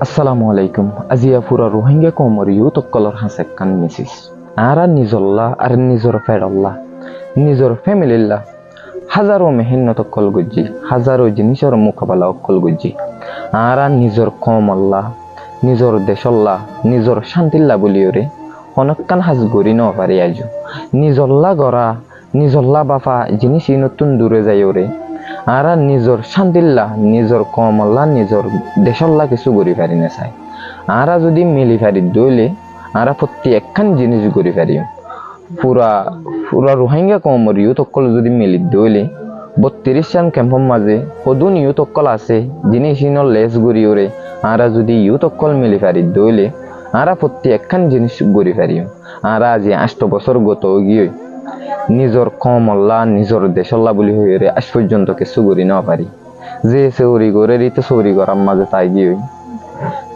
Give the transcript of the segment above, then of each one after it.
আসসালামু আলাইকুম। আজিয়া পুরা রোহিঙ্গা কমর ইউতকলর হাসেক্কান মিসিস আরা নিজল্লা আর নিজর ফেডল্লা নিজর ফ্যামিলিল্লা হাজারো মেহিন্নত অক্কল গুজ্জি হাজারো জিনিসের মোকাবেলা অক্কল গুজ্জি আরা নিজর কমল্লা নিজর দেশল্লা নিজর শান্তিল্লা বলিওরে হনক্কান হাজ গড়ি ন পারি আইজো নিজল্লা গড়া নিজল্লা বাফা জিনিস নতুন দূরে যাই ওরে আরা নিজর শান্তিল্লা নিজর কমল্লা নিজর দেশল্লা কিছু গড়ি পারি না চাই আরা যদি মিলি পারি দইলে আরা প্রতি একখান জিনিস গড়ি পারি পুরা পুরা রোহিঙ্গা কমর ইউথ অকল যদি মিলি দইলে 32 জন ক্যাম্পর মাঝে সদুন ইউথ অকল আছে জিনিস লেস গড়ি ওরে আরা যদি ইউথ অকল মিলি পারি দইলে আরা প্রতি একখান জিনিস গড়ি পারি আরা আজি 8 বছর গত গিয়ে নিজর কমল্লা নিজর দেশল্লা বলি হয়ে আজ পর্যন্ত কিছু গড়ি না পারি যে চৌরি করে রিতে চৌরি করার মাঝে তাই গিয়ে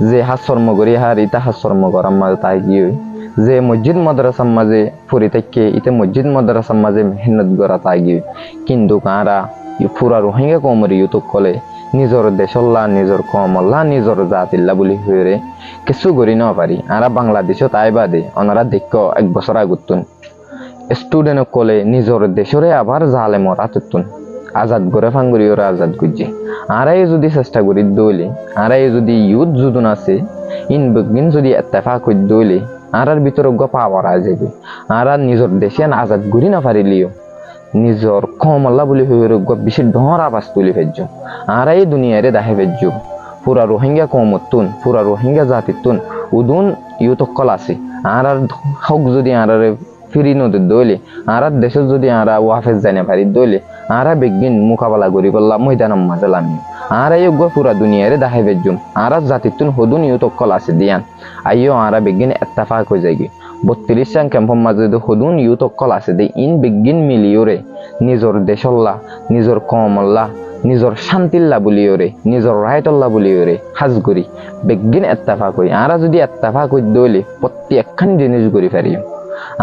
যে হাস্যর্ম করি হার ইতা হাস্যর্ম করার মাঝে তাই গিয়ে যে মসজিদ মাদ্রাসার মাঝে ফুরি থেকে ইতে মসজিদ মাদ্রাসার মাঝে মেহনত করা তাই গিয়ে কিন্তু কারা পুরা রোহিঙ্গা কমরি ইউতুক কলে নিজর দেশল্লা নিজর কমল্লা নিজর জাতিল্লা বলি হয়ে কিছু গড়ি না পারি আরা বাংলাদেশও তাই বাদে ওনারা দেখ 1 বছর আগুতুন স্টুডেন্ট কলে নিজর দেশরে আবার জালে মরা তুতুন আজাদ করে ফাঙ্গুরি ওরা আজাদ গুজি আরাই যদি চেষ্টা করি দইলে আরাই যদি ইউথ যুদুন আছে ইন বগিন যদি এত্তেফাক কই দইলে আরার ভিতর পাওয়ার আ যাবে আরা নিজর দেশে আজাদ করি না পারিলিও নিজর কমল্লা বলি হয়ে বেশি ডর আবাস তুলি ফেলছ আরাই দুনিয়ারে দাহে ফেলছ পুরা রোহিঙ্গা কমতুন পুরা রোহিঙ্গা জাতিতুন উদুন ইউথ কল আছে আর হক যদি আরারে ফিরি নদীর দইলে আর দেশে যদি আরা ওয়াফেজ জানে পারি দইলে আরা বেগিন মোকাবেলা করি বললাম ময়দানম মাঝে লামি আর এই পুরা দুনিয়ারে দাহে বেজুম আর জাতিতুন হদুন ইউত কল আছে দিয়ান আইও আরা বেগিন এত্তাফাক হয়ে যায়গি 32 জন ক্যাম্পর মাঝে হদুন ইউত কল আছে দে ইন বেগিন মিলিওরে নিজর দেশল্লা নিজর কমল্লা নিজর শান্তিল্লা বলিওরে নিজর রায়তল্লা বলিওরে হাজ করি বেগিন এত্তাফাক হই আরা যদি এত্তাফাক হই দইলে প্রতি একখান জিনিস করি পারি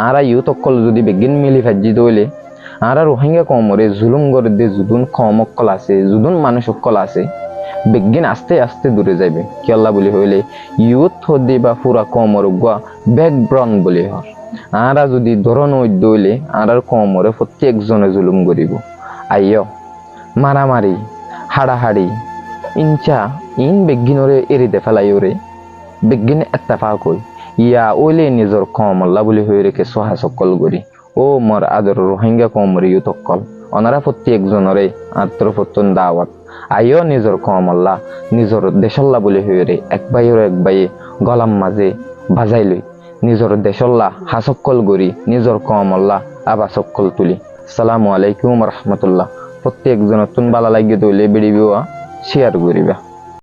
আরা ইউথ অকল যদি বেগিন মিলি ফাজি দইলে আরা রোহিঙ্গা কমরে জুলুম করে দিয়ে যুদুন কম অকল আছে যুদুন মানুষ অকল আছে বেগিন আস্তে আস্তে দূরে যাবে কি আল্লাহ বলি হইলে ইউথ হদি বা পুরা কমর গুয়া ব্যাকগ্রাউন্ড বলি হর আরা যদি ধরন ওই দইলে আরার কমরে প্রত্যেকজনে জুলুম করিব আইয় মারামারি হাড়াহাড়ি ইনচা ইন বেগিনরে এরিতে ফেলাই ওরে বেগিন এত্তেফাক হই ইয়া ওইলে নিজর কমল্লা বলি হয়ে রেখে সোহা সকল করি ও মর আদর রোহিঙ্গা কমরি ইউতকল ওনারা প্রত্যেকজনরে আত্মপত্তন দাওয়াত আইও নিজর কমল্লা নিজর দেশল্লা বলি হয়ে রে এক বাইয়ে গলাম মাঝে বাজাই লই নিজর দেশল্লা হাসকল গড়ি নিজর কমল্লা আবা সকল তুলি। আসসালামু আলাইকুম রহমতুল্লাহ। প্রত্যেকজন তুন বালা লাগিয়ে দইলে বেড়িবিওয়া শেয়ার করিবা।